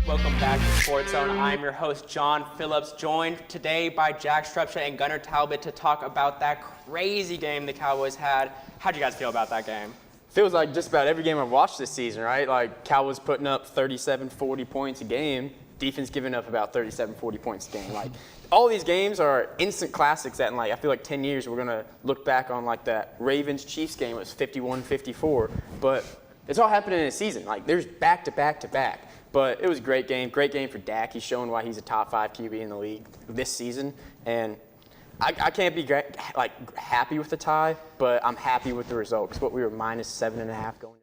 Welcome back to SportsZone. I'm your host, John Phillips, joined today by Jack Strupsha and Gunnar Talbot to talk about that crazy game the Cowboys had. How'd you guys feel about that game? Feels like just about every game I've watched this season, right? Like Cowboys putting up 37, 40 points a game, defense giving up about 37, 40 points a game. Like all these games are instant classics that in I feel like 10 years we're going to look back on like that Ravens-Chiefs game. It was 51-54, but it's all happening in a season. Like there's back to back to back. But it was a great game for Dak. He's showing why he's a top 5 QB in the league this season. And I can't be happy with the tie, but I'm happy with the result because we were minus 7.5 going.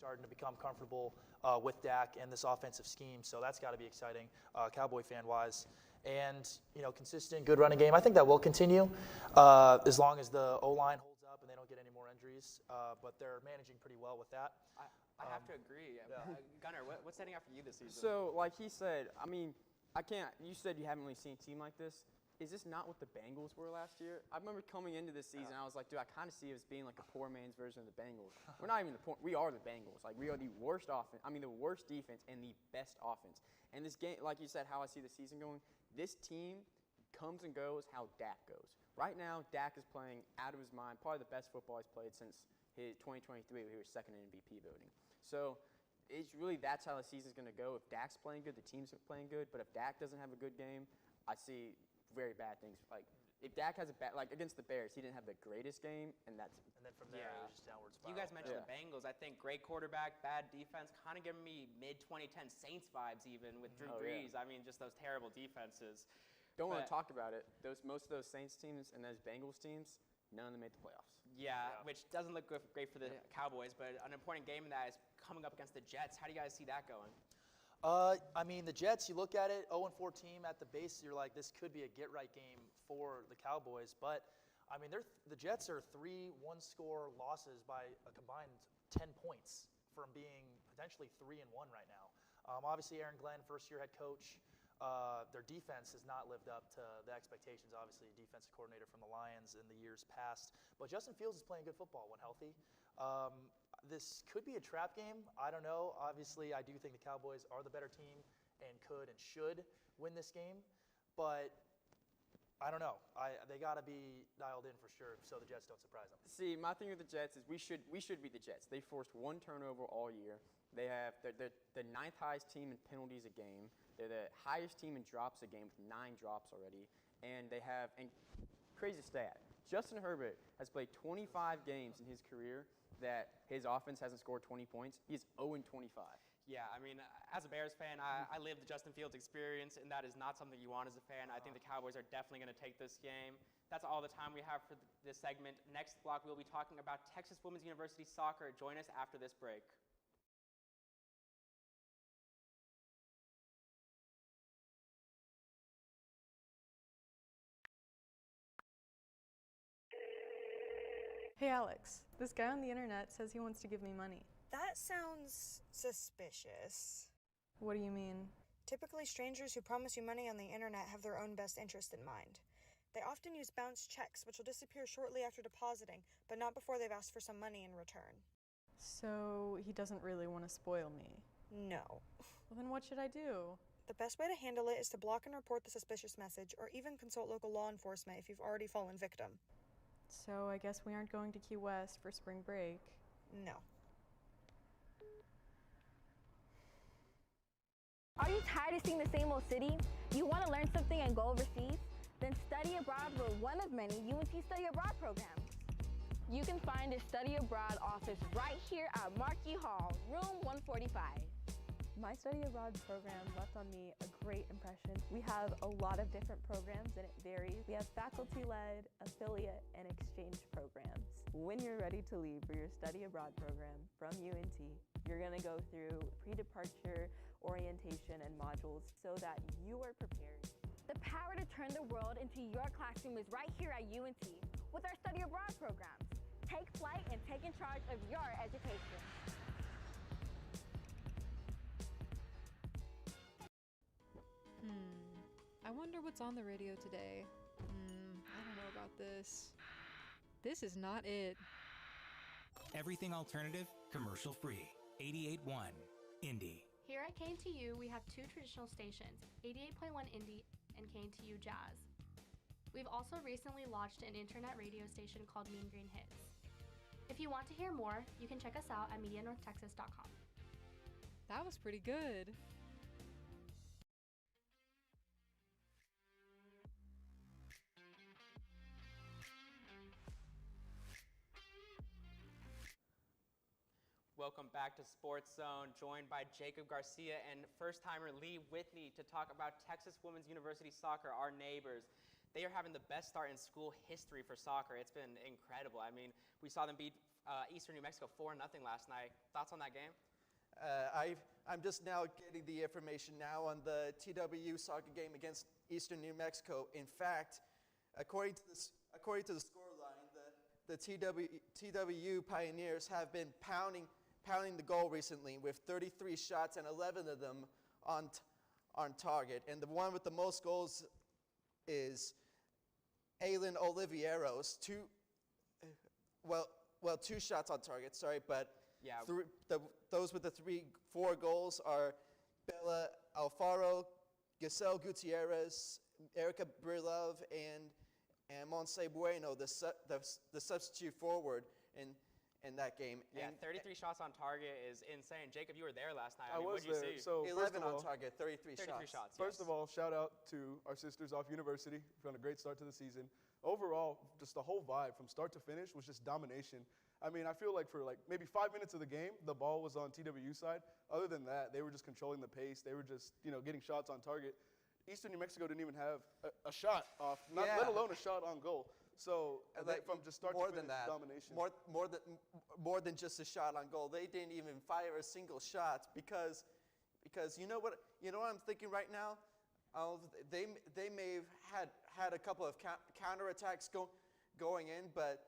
starting to become comfortable with Dak and this offensive scheme, so that's got to be exciting, Cowboy fan-wise. And, consistent, good running game. I think that will continue as long as the O-line holds up and they don't get any more injuries, but they're managing pretty well with that. I have to agree. Gunnar, what's setting out for you this season? So, like he said, I mean, you said you haven't really seen a team like this. Is this not what the Bengals were last year? I remember coming into this season, I was like, dude, I kind of see it as being like a poor man's version of the Bengals. We're not even we are the Bengals. Like, we are the worst offense, the worst defense and the best offense. And this game, like you said, how I see the season going, this team comes and goes how Dak goes. Right now, Dak is playing out of his mind, probably the best football he's played since his 2023, where he was second in MVP voting. So it's really, that's how the season's going to go. If Dak's playing good, the team's playing good. But if Dak doesn't have a good game, I see very bad things. Like, if Dak has a bad, like against the Bears, he didn't have the greatest game, and then from there, it was just downward spiral. You guys mentioned the Bengals. I think great quarterback, bad defense, kind of giving me mid-2010 Saints vibes even with Drew Brees. I mean, just those terrible defenses. Don't want to talk about it. Most of those Saints teams and those Bengals teams, none of them made the playoffs. Yeah, which doesn't look great for the Cowboys, but an important game in that is coming up against the Jets. How do you guys see that going? The Jets, you look at it, 0-4 team at the base, you're like, this could be a get-right game for the Cowboys. But, the Jets are 3 one-score losses by a combined 10 points from being potentially 3-1 right now. Obviously, Aaron Glenn, first-year head coach, their defense has not lived up to the expectations. Obviously, defensive coordinator from the Lions in the years past. But Justin Fields is playing good football when healthy. This could be a trap game. I don't know. Obviously, I do think the Cowboys are the better team and could and should win this game. But I don't know. They got to be dialed in for sure so the Jets don't surprise them. See, my thing with the Jets is we should be the Jets. They forced 1 turnover all year. They're the 9th highest team in penalties a game. They're the highest team in drops a game with 9 drops already. And they have, and crazy stat, Justin Herbert has played 25 games in his career that his offense hasn't scored 20 points. He's 0-25. Yeah, as a Bears fan, I live the Justin Fields experience, and that is not something you want as a fan. I think the Cowboys are definitely going to take this game. That's all the time we have for this segment. Next block, we'll be talking about Texas Women's University Soccer. Join us after this break. Hey Alex, this guy on the internet says he wants to give me money. That sounds suspicious. What do you mean? Typically, strangers who promise you money on the internet have their own best interest in mind. They often use bounce checks, which will disappear shortly after depositing, but not before they've asked for some money in return. So he doesn't really want to spoil me? No. Well, then what should I do? The best way to handle it is to block and report the suspicious message, or even consult local law enforcement if you've already fallen victim. So I guess we aren't going to Key West for spring break. No. Are you tired of seeing the same old city? You want to learn something and go overseas? Then study abroad with one of many UNT Study Abroad programs. You can find a study abroad office right here at Markey Hall, room 145. My study abroad program left on me a great impression. We have a lot of different programs and it varies. We have faculty-led, affiliate, and exchange programs. When you're ready to leave for your study abroad program from UNT, you're going to go through pre-departure orientation and modules so that you are prepared. The power to turn the world into your classroom is right here at UNT with our study abroad programs. Take flight and take in charge of your education. I wonder what's on the radio today. I don't know about this. This is not it. Everything alternative, commercial free. 88.1 Indie. Here at KNTU, we have 2 traditional stations, 88.1 Indie and KNTU Jazz. We've also recently launched an internet radio station called Mean Green Hits. If you want to hear more, you can check us out at MediaNorthTexas.com. That was pretty good. Welcome back to SportsZone, joined by Jacob Garcia and first-timer Lee Whitney to talk about Texas Women's University Soccer, our neighbors. They are having the best start in school history for soccer. It's been incredible. We saw them beat Eastern New Mexico 4-0 last night. Thoughts on that game? I'm just now getting the information now on the TWU Soccer game against Eastern New Mexico. In fact, according to the scoreline, the TWU Pioneers have been pounding the goal recently with 33 shots and 11 of them on target. And the one with the most goals is Aylin Olivieros. Two shots on target, sorry, but yeah. Those with the 4 goals are Bella Alfaro, Giselle Gutierrez, Erica Brilov, and Montse Bueno, the substitute forward in that game. Yeah, and 33 shots on target is insane. Jacob, you were there last night. I mean, was what'd you there. see? So 11 on target, 33 shots. First of all, shout out to our sisters off University for a great start to the season. Overall, just the whole vibe from start to finish was just domination. I mean, I feel like for maybe 5 minutes of the game, the ball was on TWU side. Other than that, they were just controlling the pace. They were just, getting shots on target. Eastern New Mexico didn't even have a shot off, let alone a shot on goal. So from just start to finish, domination. More than just a shot on goal. They didn't even fire a single shot because you know what I'm thinking right now? They may have had a couple of counterattacks going in, but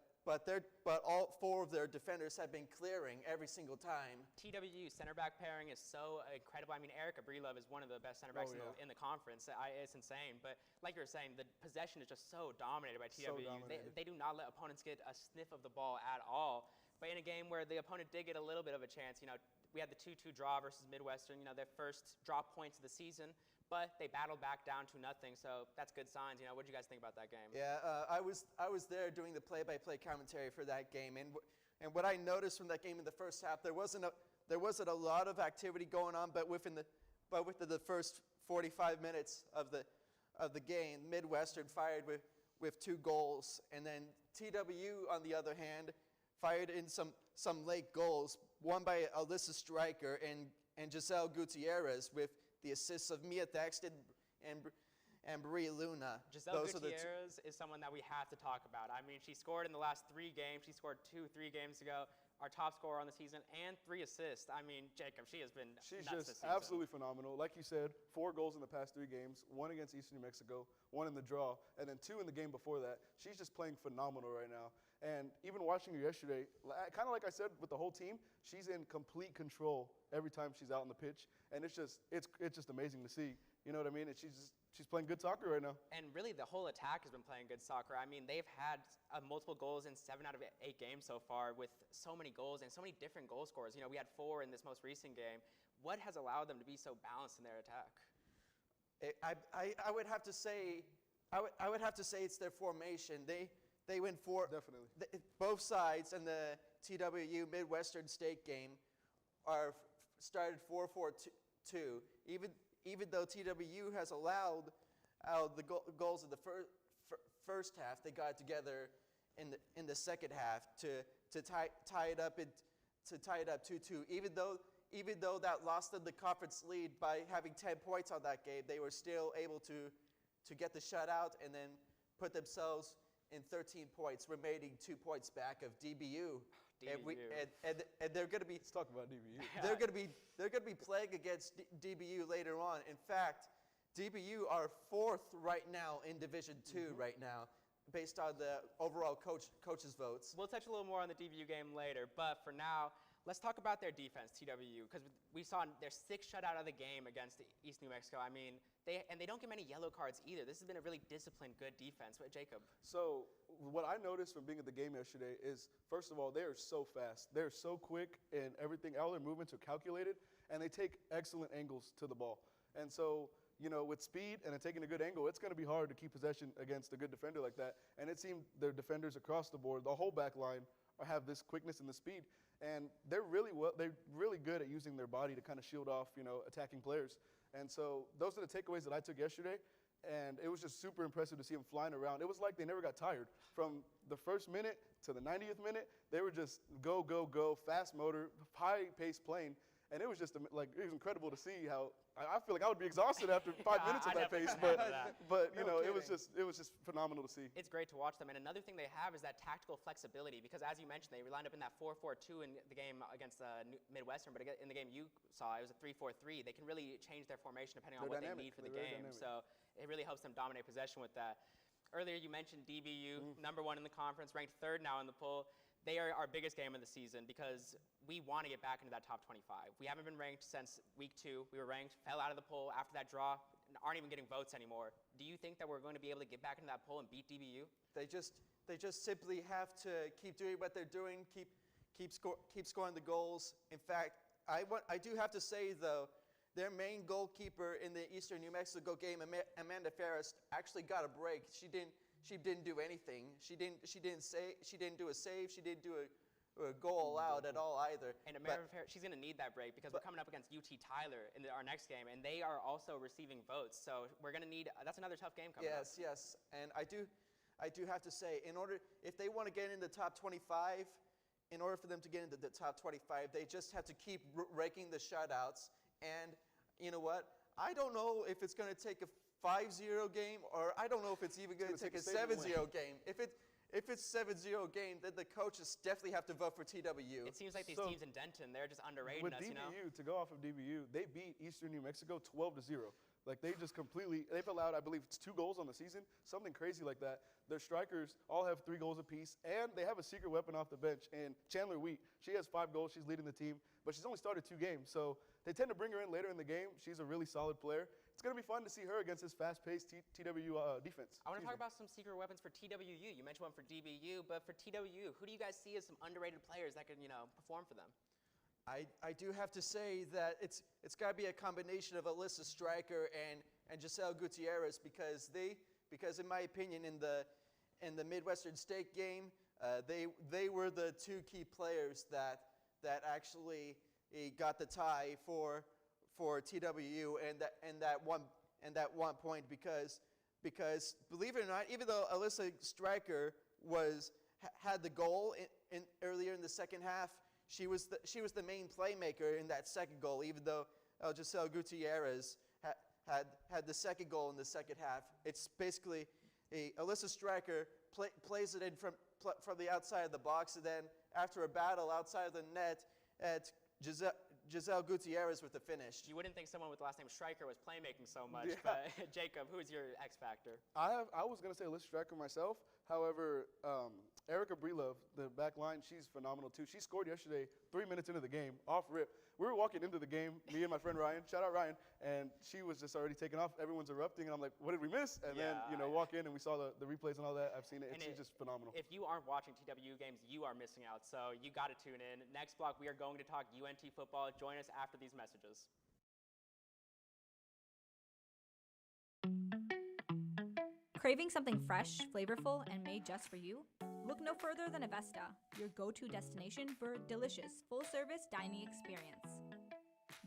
all 4 of their defenders have been clearing every single time. TWU center back pairing is so incredible. I mean, Erica Brilov is one of the best center backs in the conference. It's insane. But like you were saying, the possession is just so dominated by TWU. They do not let opponents get a sniff of the ball at all. But in a game where the opponent did get a little bit of a chance, we had the 2-2 draw versus Midwestern, their first drop points of the season. But they battled back down to nothing, so that's good signs. What did you guys think about that game? Yeah, I was there doing the play-by-play commentary for that game, and what I noticed from that game in the first half, there wasn't a lot of activity going on, but within the first 45 minutes of the game, Midwestern fired with 2 goals, and then TWU on the other hand fired in some late goals, one by Alyssa Stryker and Giselle Gutierrez with the assists of Mia Thaxton and Brie Luna. Giselle Gutierrez is someone that we have to talk about. I mean, she scored in the last 3 games. She scored 3 games ago. Our top scorer on the season and 3 assists. I mean, Jacob, she has been nuts this season. She's just absolutely phenomenal. Like you said, 4 goals in the past 3 games, 1 against Eastern New Mexico, 1 in the draw, and then 2 in the game before that. She's just playing phenomenal right now. And even watching her yesterday, kind of like I said with the whole team, she's in complete control every time she's out on the pitch, and it's just amazing to see. You know what I mean? And she's playing good soccer right now. And really, the whole attack has been playing good soccer. I mean, they've had multiple goals in 7 out of 8 games so far, with so many goals and so many different goal scorers. We had 4 in this most recent game. What has allowed them to be so balanced in their attack? I would have to say it's their formation. They went for definitely. Both sides in the TWU Midwestern State game started 4-4-2. Even though TWU has allowed the goals in the first half, they got together in the second half to tie it up 2-2. Even though that lost them the conference lead by having 10 points on that game, they were still able to get the shutout and then put themselves in 13 points, remaining 2 points back of DBU. And they're going to be. Let's talk about DBU. They're going to be playing against DBU later on. In fact, DBU are 4th right now in Division II right now, based on the overall coaches' votes. We'll touch a little more on the DBU game later, but for now, let's talk about their defense, TWU, because we saw their 6th shutout of the game against East New Mexico. I mean, they don't get many yellow cards either. This has been a really disciplined, good defense. But Jacob? So what I noticed from being at the game yesterday is, first of all, they are so fast. They're so quick, and everything, all their movements are calculated, and they take excellent angles to the ball. And so, with speed and taking a good angle, it's going to be hard to keep possession against a good defender like that. And it seemed their defenders across the board, the whole back line, have this quickness and the speed. And they're really good at using their body to kind of shield off, attacking players. And so those are the takeaways that I took yesterday. And it was just super impressive to see them flying around. It was like they never got tired. From the first minute to the 90th minute, they were just go, go, go, fast motor, high-paced playing. And it was just it was incredible to see how I feel like I would be exhausted after 5 minutes of that pace. But you know, it was just phenomenal to see. It's great to watch them. And another thing they have is that tactical flexibility, because as you mentioned, they lined up in that 4-4-2 in the game against Midwestern, but in the game you saw, it was a 3-4-3. They can really change their formation depending on what they need for the game. So it really helps them dominate possession with that. Earlier you mentioned DBU, #1 in the conference, ranked 3rd now in the poll. They are our biggest game of the season because we want to get back into that top 25. We haven't been ranked since week 2. We were ranked, fell out of the poll after that draw, and aren't even getting votes anymore. Do you think that we're going to be able to get back into that poll and beat DBU? They just simply have to keep doing what they're doing, keep scoring the goals. In fact, I do have to say though, their main goalkeeper in the Eastern New Mexico game, Amanda Ferris, actually got a break. She didn't do anything. She didn't do a save. She didn't do a goal allowed at all either. And Amanda Ferris, she's going to need that break because we're coming up against UT Tyler in our next game, and they are also receiving votes. So we're going to need. That's another tough game coming up. Yes. And I do have to say, if they want to get in the top 25, in order for them to get into the top 25, they just have to keep raking the shutouts. And you know what? I don't know if it's going to take a 5-0 game, or I don't know if it's even going to take a 7-0 game. If it's 7-0 game, then the coaches definitely have to vote for TWU. It seems like these teams in Denton, they're just underrating us, DBU, you know? to go off of DBU, they beat Eastern New Mexico 12-0. Like they've allowed, I believe it's 2 goals on the season, something crazy like that. Their strikers all have 3 goals apiece, and they have a secret weapon off the bench. And Chandler Wheat, she has 5 goals, she's leading the team, but she's only started 2 games. So they tend to bring her in later in the game. She's a really solid player. It's going to be fun to see her against this fast-paced TWU defense. I want to talk about some secret weapons for TWU. You mentioned one for DBU, but for TWU, who do you guys see as some underrated players that can, perform for them? I do have to say that it's got to be a combination of Alyssa Stryker and Giselle Gutierrez because in my opinion in the Midwestern State game they were the 2 key players that actually got the tie for TWU and that one point because believe it or not, even though Alyssa Stryker had the goal in earlier in the second half, she was the main playmaker in that second goal, even though Giselle Gutierrez had the second goal in the second half. It's basically Alyssa Stryker plays it in from the outside of the box, and then after a battle outside of the net, at Giselle Gutierrez with the finish. You wouldn't think someone with the last name Stryker was playmaking so much, but Jacob, who is your X factor? I was going to say Alyssa Stryker myself. However, Erica Breelove, the back line, she's phenomenal too. She scored yesterday 3 minutes into the game, off rip. We were walking into the game, me and my friend Ryan, shout out Ryan, and she was just already taking off. Everyone's erupting, and I'm like, what did we miss? And then, walk in, and we saw the replays and all that. I've seen it, and she's just phenomenal. If you aren't watching TWU games, you are missing out, so you got to tune in. Next block, we are going to talk UNT football. Join us after these messages. Craving something fresh, flavorful, and made just for you? Look no further than Avesta, your go-to destination for delicious, full-service dining experience.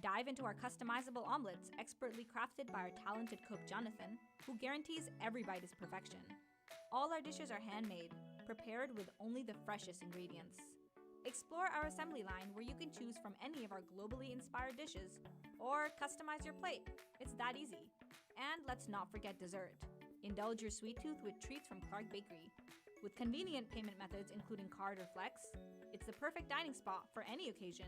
Dive into our customizable omelets, expertly crafted by our talented cook Jonathan, who guarantees every bite is perfection. All our dishes are handmade, prepared with only the freshest ingredients. Explore our assembly line where you can choose from any of our globally inspired dishes, or customize your plate. It's that easy. And let's not forget dessert. Indulge your sweet tooth with treats from Clark Bakery. With convenient payment methods including card or flex, it's the perfect dining spot for any occasion.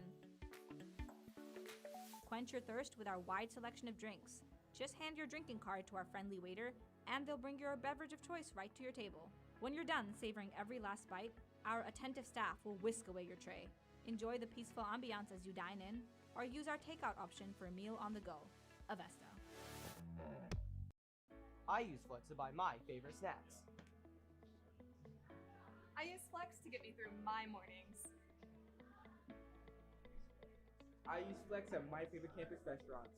Quench your thirst with our wide selection of drinks. Just hand your drinking card to our friendly waiter, and they'll bring your beverage of choice right to your table. When you're done savoring every last bite, our attentive staff will whisk away your tray. Enjoy the peaceful ambiance as you dine in, or use our takeout option for a meal on the go. Avesta. I use Flex to buy my favorite snacks. I use Flex to get me through my mornings. I use Flex at my favorite campus restaurants.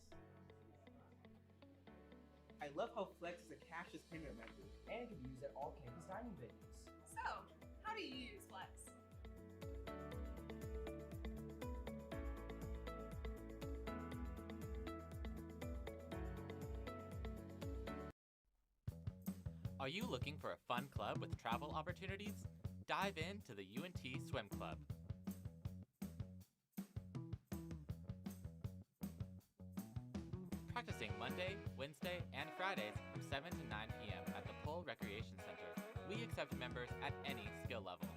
I love how Flex is a cashless payment method and can be used at all campus dining venues. So, how do you use Flex? Are you looking for a fun club with travel opportunities? Dive into the UNT Swim Club. practicing Monday, Wednesday, and Fridays from 7 to 9 p.m. at the Pole Recreation Center. We accept members at any skill level.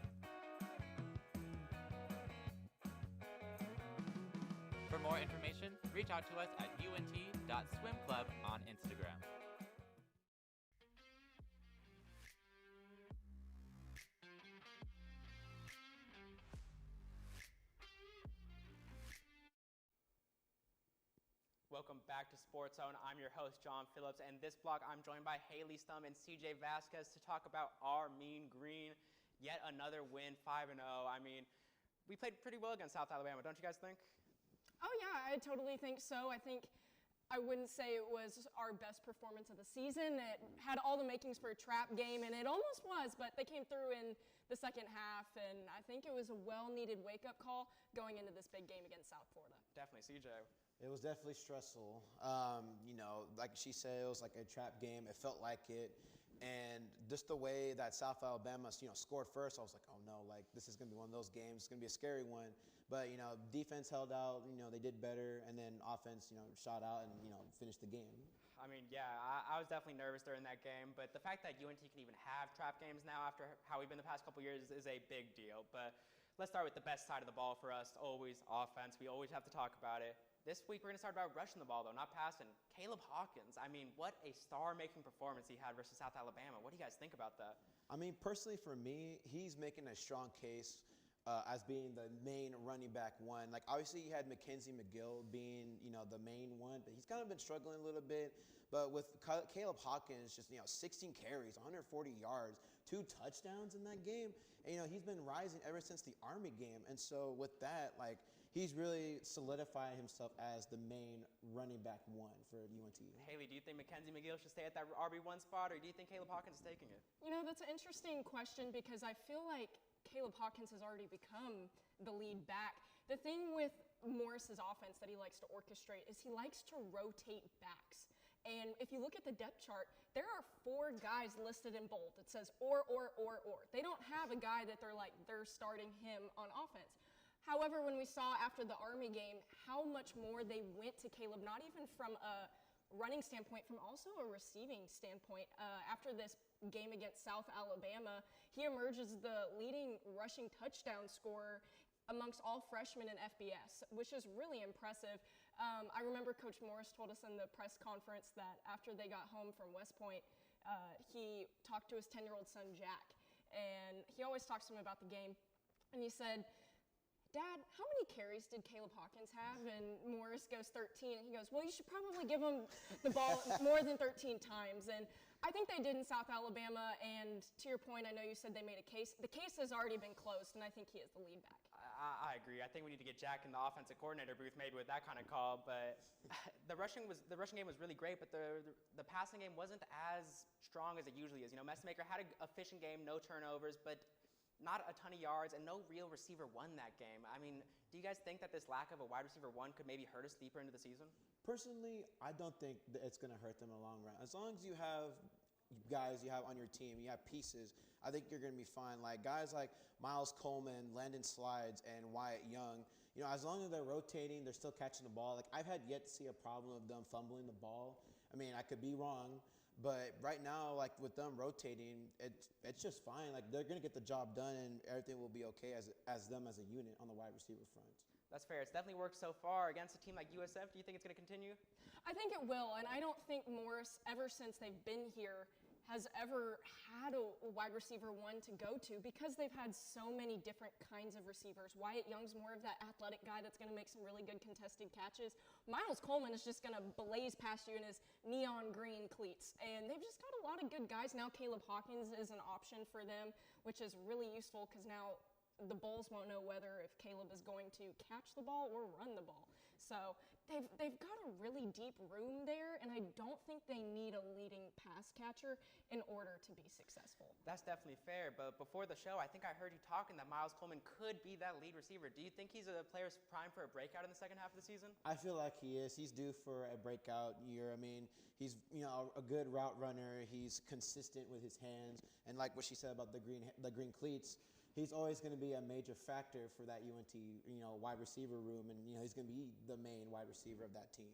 For more information, reach out to us at unt.swimclub on Instagram. Welcome back to SportsZone. I'm your host, John Phillips, and this block I'm joined by Haley Stum and CJ Vasquez to talk about our Mean Green. Yet another win, 5-0. I mean, we played pretty well against South Alabama, don't you guys think? Oh yeah, I totally think so. I wouldn't say it was our best performance of the season. It had all the makings for a trap game, and it almost was, but they came through in the second half, and I think it was a well-needed wake-up call going into this big game against South Florida. Definitely, CJ. It was definitely stressful. Like she said, it was like a trap game. It felt like it. And just the way that South Alabama, scored first, I was like, oh no, like this is going to be one of those games. It's going to be a scary one. But, defense held out. They did better. And then offense, shot out and, finished the game. I mean, yeah, I was definitely nervous during that game. But the fact that UNT can even have trap games now after how we've been the past couple years is a big deal. But let's start with the best side of the ball for us, always offense. We always have to talk about it. This week, we're going to start about rushing the ball, though, not passing. Caleb Hawkins, I mean, what a star-making performance he had versus South Alabama. What do you guys think about that? I mean, personally for me, he's making a strong case as being the main running back one. Like, obviously, you had Mackenzie McGill being, the main one, but he's kind of been struggling a little bit. But with Caleb Hawkins, just, 16 carries, 140 yards, 2 touchdowns in that game. And, he's been rising ever since the Army game. And so with that, like, he's really solidifying himself as the main running back one for UNT. Haley, do you think Mackenzie McGill should stay at that RB1 spot, or do you think Caleb Hawkins is taking it? That's an interesting question because I feel like Caleb Hawkins has already become the lead back. The thing with Morris's offense that he likes to orchestrate is he likes to rotate backs. And if you look at the depth chart, there are 4 guys listed in bold. It says or. They don't have a guy that they're starting him on offense. However, when we saw after the Army game how much more they went to Caleb, not even from a running standpoint, from also a receiving standpoint. After this game against South Alabama, he emerges the leading rushing touchdown scorer amongst all freshmen in FBS, which is really impressive. I remember Coach Morris told us in the press conference that after they got home from West Point, he talked to his 10-year-old son, Jack, and he always talks to him about the game, and he said, Dad, how many carries did Caleb Hawkins have? And Morris goes 13. And he goes, well, you should probably give him the ball more than 13 times. And I think they did in South Alabama. And to your point, I know you said they made a case. The case has already been closed, and I think he is the lead back. I agree. I think we need to get Jack in the offensive coordinator booth maybe with that kind of call. But the rushing game was really great, but the passing game wasn't as strong as it usually is. Messmaker had a efficient game, no turnovers, but not a ton of yards, and no real receiver won that game. I mean, do you guys think that this lack of a wide receiver one could maybe hurt us deeper into the season? Personally, I don't think that it's going to hurt them in the long run. As long as you have guys you have on your team, you have pieces, I think you're going to be fine. Like guys like Miles Coleman, Landon Slides, and Wyatt Young, as long as they're rotating, they're still catching the ball. Like I've had yet to see a problem of them fumbling the ball. I mean, I could be wrong. But right now, like with them rotating, it's just fine. Like they're gonna get the job done, and everything will be okay as them as a unit on the wide receiver front. That's fair. It's definitely worked so far against a team like USF. Do you think it's gonna continue? I think it will, and I don't think Morris, ever since they've been here, has ever had a wide receiver one to go to because they've had so many different kinds of receivers. Wyatt Young's more of that athletic guy that's going to make some really good contested catches. Miles Coleman is just going to blaze past you in his neon green cleats. And they've just got a lot of good guys. Now Caleb Hawkins is an option for them, which is really useful because now the Bulls won't know whether if Caleb is going to catch the ball or run the ball. So they've got a really deep room there, and I don't think they need a leading pass catcher in order to be successful. That's definitely fair, but before the show, I think I heard you talking that Miles Coleman could be that lead receiver. Do you think he's a player's prime for a breakout in the second half of the season? I feel like he is. He's due for a breakout year. I mean, he's a good route runner. He's consistent with his hands, and like what she said about the green cleats, he's always going to be a major factor for that UNT, wide receiver room, and he's going to be the main wide receiver of that team.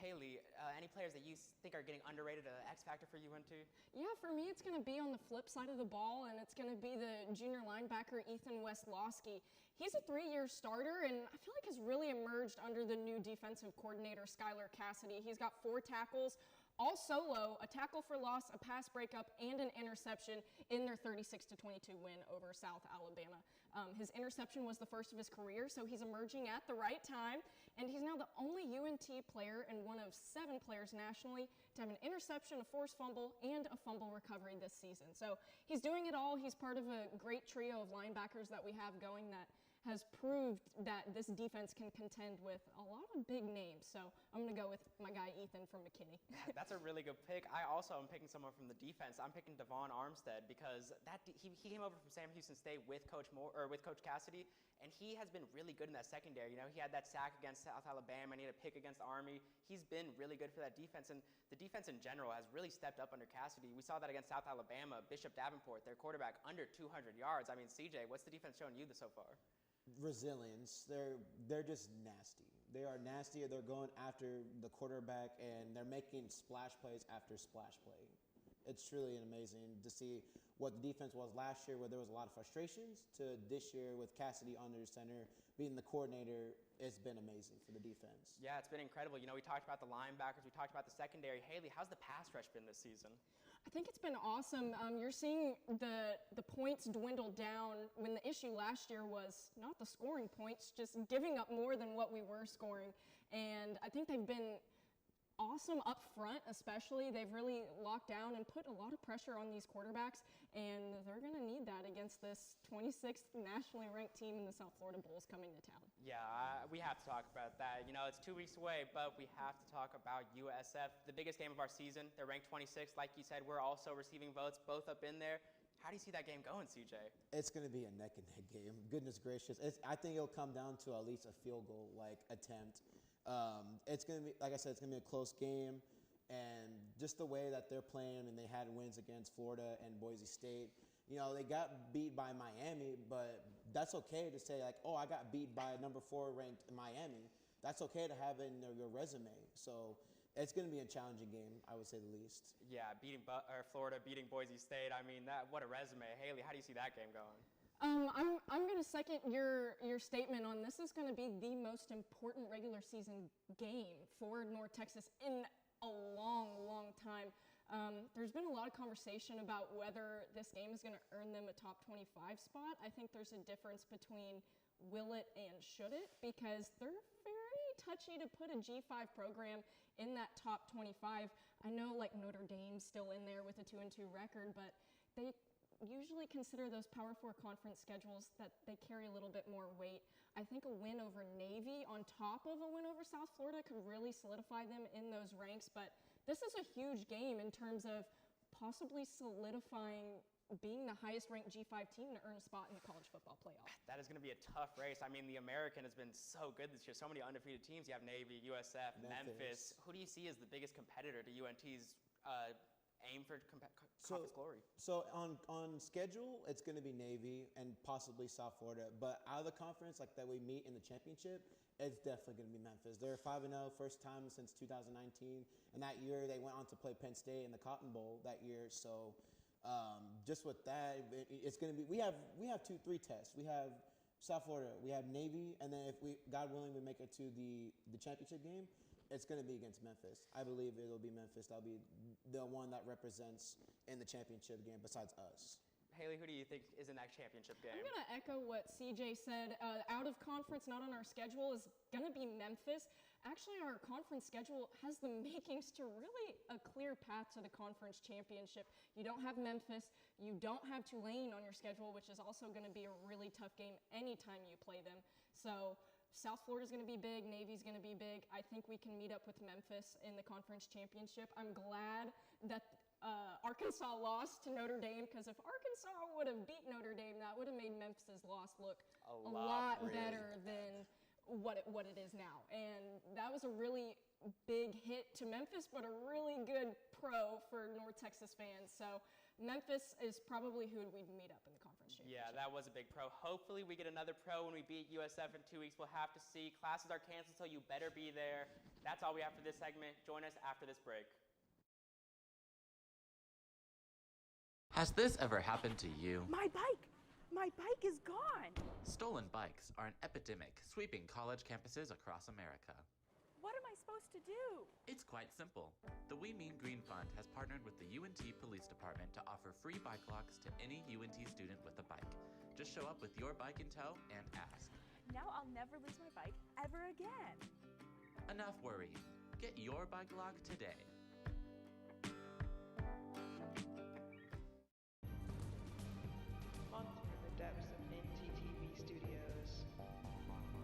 Haley, any players that you think are getting underrated, X factor for UNT? Yeah, for me, it's going to be on the flip side of the ball, and it's going to be the junior linebacker Ethan Westlowski. He's a 3-year starter, and I feel like has really emerged under the new defensive coordinator, Skylar Cassidy. He's got 4 tackles, all solo, a tackle for loss, a pass breakup, and an interception in their 36-22 win over South Alabama. His interception was the first of his career, so he's emerging at the right time, and he's now the only UNT player and one of 7 players nationally to have an interception, a forced fumble, and a fumble recovery this season. So he's doing it all. He's part of a great trio of linebackers that we have going that has proved that this defense can contend with a lot of big names. So I'm going to go with my guy Ethan from McKinney. That's a really good pick. I also am picking someone from the defense. I'm picking Devon Armstead because he came over from Sam Houston State with Coach Cassidy, and he has been really good in that secondary. You know, he had that sack against South Alabama, and he had a pick against Army. He's been really good for that defense, and the defense in general has really stepped up under Cassidy. We saw that against South Alabama. Bishop Davenport, their quarterback, under 200 yards. I mean, CJ, what's the defense showing you so far? Resilience. They're just nasty. They are nasty. They're going after the quarterback, and they're making splash plays after splash play. It's truly amazing to see what the defense was last year, where there was a lot of frustrations, to this year with Cassidy under center, being the coordinator. It's been amazing for the defense. Yeah, it's been incredible. You know, we talked about the linebackers, we talked about the secondary. Haley, how's the pass rush been this season? I think it's been awesome. You're seeing the points dwindle down when the issue last year was not the scoring points, just giving up more than what we were scoring. And I think they've been awesome up front, especially. They've really locked down and put a lot of pressure on these quarterbacks, and they're going to need that against this 26th nationally ranked team in the South Florida Bulls coming to town. Yeah, we have to talk about that. You know, it's 2 weeks away, but we have to talk about USF, the biggest game of our season. They're ranked 26th. Like you said, we're also receiving votes, both up in there. How do you see that game going, CJ? It's going to be a neck and neck game. Goodness gracious. I think it'll come down to at least a field goal attempt. It's going to be, like I said, it's going to be a close game. And just the way that they're playing, and they had wins against Florida and Boise State. You know, they got beat by Miami, but that's okay to say, like, oh, I got beat by number 4 ranked Miami. That's okay to have in your resume. So it's going to be a challenging game, I would say the least. Yeah, Florida beating Boise State. I mean, what a resume. Haley, how do you see that game going? I'm going to second your statement on this is going to be the most important regular season game for North Texas in a long, long time. There's been a lot of conversation about whether this game is going to earn them a top 25 spot. I think there's a difference between will it and should it, because they're very touchy to put a G5 program in that top 25. I know like Notre Dame's still in there with a 2-2 record, but they usually consider those Power 4 conference schedules that they carry a little bit more weight. I think a win over Navy on top of a win over South Florida could really solidify them in those ranks, but this is a huge game in terms of possibly solidifying being the highest ranked G5 team to earn a spot in the college football playoff. That is going to be a tough race. I mean, the American has been so good this year. So many undefeated teams. You have Navy, USF, Memphis. Who do you see as the biggest competitor to UNT's aim for conference glory? So on schedule, it's going to be Navy and possibly South Florida. But out of the conference, like that we meet in the championship, it's definitely going to be Memphis. They're 5-0, first time since 2019. And that year, they went on to play Penn State in the Cotton Bowl that year. So just with that, it's going to be, we have 2-3 tests. We have South Florida, we have Navy, and then if God willing, we make it to the championship game, it's going to be against Memphis. I believe it'll be Memphis. That'll be the one that represents in the championship game besides us. Haley, who do you think is in that championship game? I'm going to echo what CJ said. Out of conference, not on our schedule, is going to be Memphis. Actually, our conference schedule has the makings to really a clear path to the conference championship. You don't have Memphis. You don't have Tulane on your schedule, which is also going to be a really tough game anytime you play them. So South Florida's going to be big. Navy's going to be big. I think we can meet up with Memphis in the conference championship. I'm glad that Arkansas lost to Notre Dame, because if Arkansas would have beat Notre Dame, that would have made Memphis' loss look a lot better than what it is now. And that was a really big hit to Memphis, but a really good pro for North Texas fans. So Memphis is probably who we'd meet up in the conference championship. Yeah, that was a big pro. Hopefully we get another pro when we beat USF in 2 weeks. We'll have to see. Classes are canceled, so you better be there. That's all we have for this segment. Join us after this break. Has this ever happened to you? My bike! My bike is gone! Stolen bikes are an epidemic sweeping college campuses across America. What am I supposed to do? It's quite simple. The We Mean Green Fund has partnered with the UNT Police Department to offer free bike locks to any UNT student with a bike. Just show up with your bike in tow and ask. Now I'll never lose my bike ever again. Enough worrying. Get your bike lock today. Months in the depths of NTTV studios.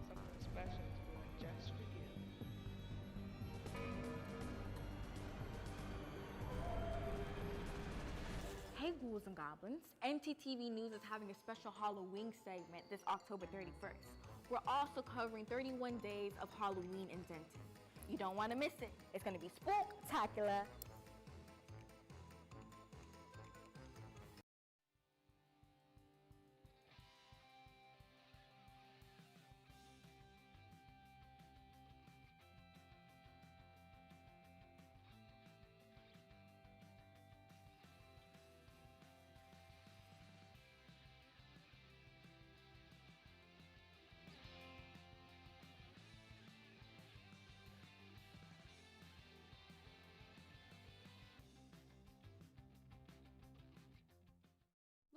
Something special is brewing just for you. Hey ghouls and goblins, NTTV News is having a special Halloween segment this October 31st. We're also covering 31 days of Halloween in Denton. You don't want to miss it. It's going to be spooktacular.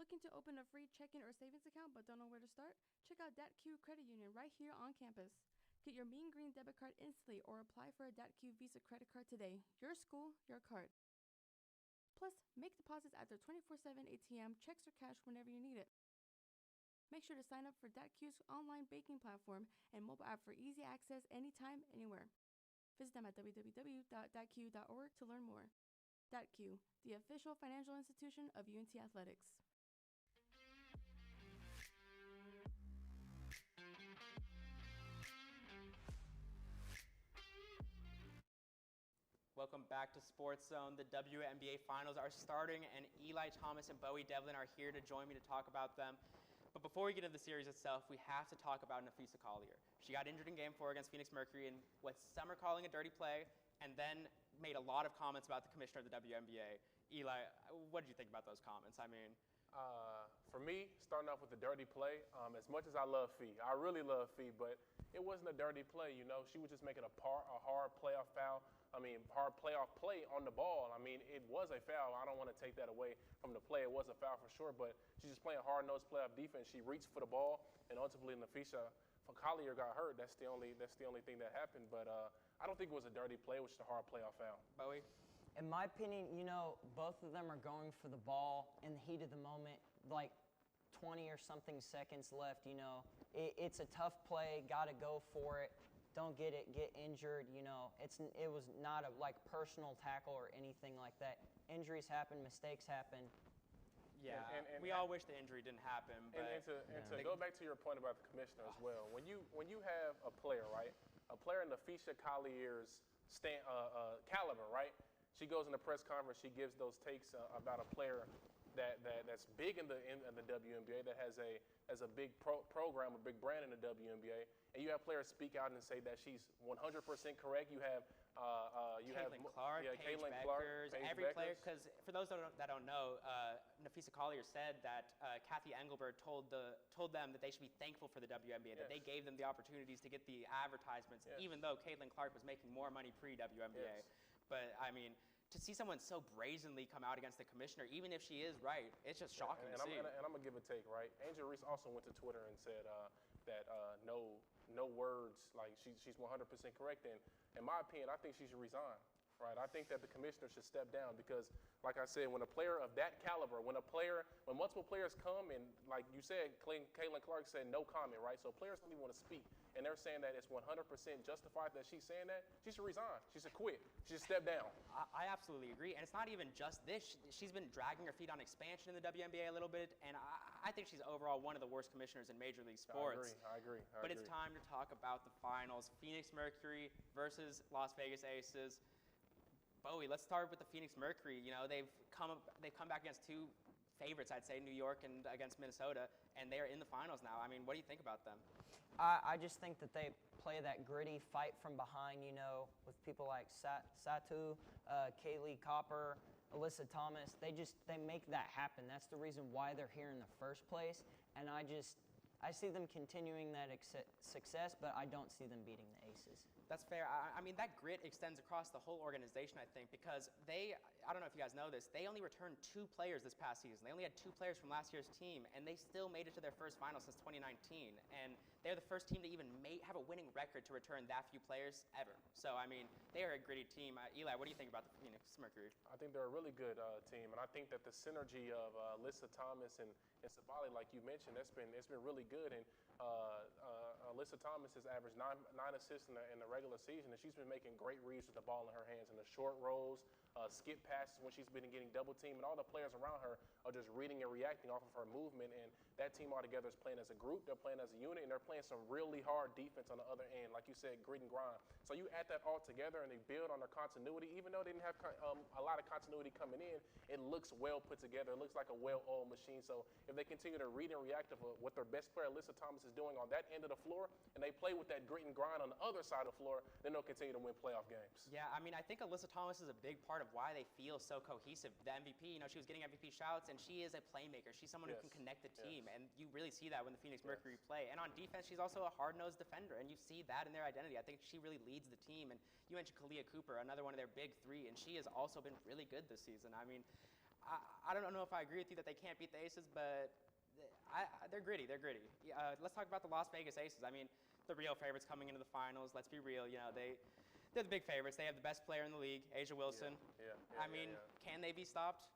Looking to open a free checking or savings account but don't know where to start? Check out TWU Credit Union right here on campus. Get your Mean Green debit card instantly or apply for a TWU Visa credit card today. Your school, your card. Plus, make deposits at their 24/7 ATM, checks or cash whenever you need it. Make sure to sign up for TWU's online banking platform and mobile app for easy access anytime, anywhere. Visit them at www.twu.org to learn more. TWU, the official financial institution of UNT Athletics. Welcome back to SportsZone. The WNBA Finals are starting, and Eli Thomas and Bowie Devlin are here to join me to talk about them. But before we get into the series itself, we have to talk about Napheesa Collier. She got injured in Game 4 against Phoenix Mercury in what some are calling a dirty play, and then made a lot of comments about the commissioner of the WNBA. Eli, what did you think about those comments? I mean, for me, starting off with the dirty play, as much as I love Fee, I really love Fee, but it wasn't a dirty play, you know. She was just making a hard playoff foul. Hard playoff play on the ball. It was a foul. I don't want to take that away from the play. It was a foul for sure, but she's just playing hard-nosed playoff defense. She reached for the ball, and ultimately Napheesa Collier got hurt. That's the only thing that happened. But I don't think it was a dirty play. It was just a hard playoff foul. Bowie? In my opinion, both of them are going for the ball in the heat of the moment, like 20 or something seconds left. It's a tough play. Got to go for it. Don't get injured. It was not a personal tackle or anything like that. Injuries happen, mistakes happen. Yeah, and we all wish the injury didn't happen. But to go back to your point about the commissioner as well, when you have a player, right, a player in Napheesa Collier's caliber, right, she goes in the press conference, she gives those takes about a player that's big in the WNBA, that has a big program, a big brand in the WNBA, and you have players speak out and say that she's 100% correct. You have Caitlin Clark, Paige Beckers, every player. Because for those that don't know, Napheesa Collier said that Kathy Engelberg told them that they should be thankful for the WNBA, that they gave them the opportunities to get the advertisements, even though Caitlin Clark was making more money pre-WNBA. But to see someone so brazenly come out against the commissioner, even if she is right, it's just shocking to see. And I'm going to give a take, right? Angel Reese also went to Twitter and said that no words, like she's 100% correct. And in my opinion, I think she should resign, right? I think that the commissioner should step down because, like I said, when a player of that caliber, when multiple players come and, like you said, Caitlin Clark said no comment, right? So players don't even want to speak. And they're saying that it's 100% justified that she's saying that. She should resign. She should quit. She should step down. I absolutely agree. And it's not even just this. She's been dragging her feet on expansion in the WNBA a little bit. And I think she's overall one of the worst commissioners in Major League Sports. I agree. But it's time to talk about the finals. Phoenix Mercury versus Las Vegas Aces. Bowie, let's start with the Phoenix Mercury. They've come back against two favorites, I'd say, New York and against Minnesota, and they are in the finals now. I mean, what do you think about them? I just think that they play that gritty fight from behind, you know, with people like Satu, Kaylee Copper, Alyssa Thomas. They make that happen. That's the reason why they're here in the first place. And I see them continuing that success, but I don't see them beating the Aces. That's fair. I mean, that grit extends across the whole organization, I think, because I don't know if you guys know this, they only returned 2 players this past season. They only had 2 players from last year's team, and they still made it to their first final since 2019. And they're the first team to even have a winning record to return that few players ever. So, I mean, they are a gritty team. Eli, what do you think about the Phoenix Mercury? I think they're a really good team, and I think that the synergy of Alyssa Thomas and Sabali, like you mentioned, it's been really good. And Alyssa Thomas has averaged 9 assists in the regular season, and she's been making great reads with the ball in her hands in the short rolls, skip passes when she's been getting double teamed, and all the players around her are just reading and reacting off of her movement. And that team altogether is playing as a group, they're playing as a unit, and they're playing some really hard defense on the other end, like you said, grit and grind. So you add that all together, and they build on their continuity. Even though they didn't have a lot of continuity coming in, it looks well put together. It looks like a well-oiled machine. So if they continue to read and react to what their best player, Alyssa Thomas, is doing on that end of the floor, and they play with that grit and grind on the other side of the floor, then they'll continue to win playoff games. Yeah, I mean, I think Alyssa Thomas is a big part of why they feel so cohesive. The MVP, you know, she was getting MVP shouts, and she is a playmaker. She's someone who can connect the team, and you really see that when the Phoenix Mercury play. And on defense, she's also a hard-nosed defender, and you see that in their identity. I think she really leads the team. And you mentioned Kalia Cooper, another one of their big 3, and she has also been really good this season. I mean, I don't know if I agree with you that they can't beat the Aces, but they're gritty. They're gritty. Let's talk about the Las Vegas Aces. I mean, the real favorites coming into the finals. Let's be real. You know, they're the big favorites. They have the best player in the league, Asia Wilson. I mean, can they be stopped?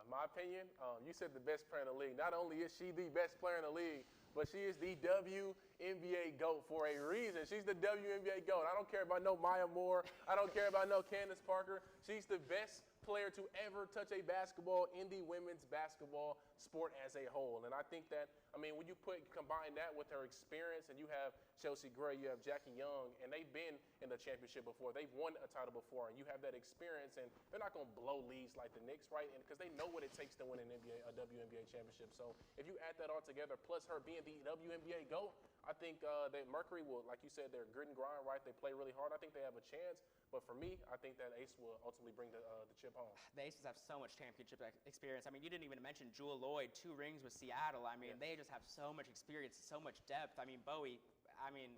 My opinion, you said the best player in the league. Not only is she the best player in the league, but she is the WNBA GOAT for a reason. She's the WNBA GOAT. I don't care about no Maya Moore. I don't care about no Candace Parker. She's the best player to ever touch a basketball in the women's basketball sport as a whole. And I think that, I mean, when you combine that with her experience, and you have Chelsea Gray, you have Jackie Young, and they've been in the championship before. They've won a title before, and you have that experience, and they're not going to blow leads like the Knicks, right? And because they know what it takes to win a WNBA championship. So if you add that all together, plus her being the WNBA GOAT, I think that Mercury will, like you said, they're grit and grind, right? They play really hard. I think they have a chance. But for me, I think that Ace will ultimately bring the chip home. The Aces have so much championship experience. I mean, you didn't even mention Jewel Lloyd, 2 rings with Seattle. I mean, they just have so much experience, so much depth. I mean, Bowie, I mean,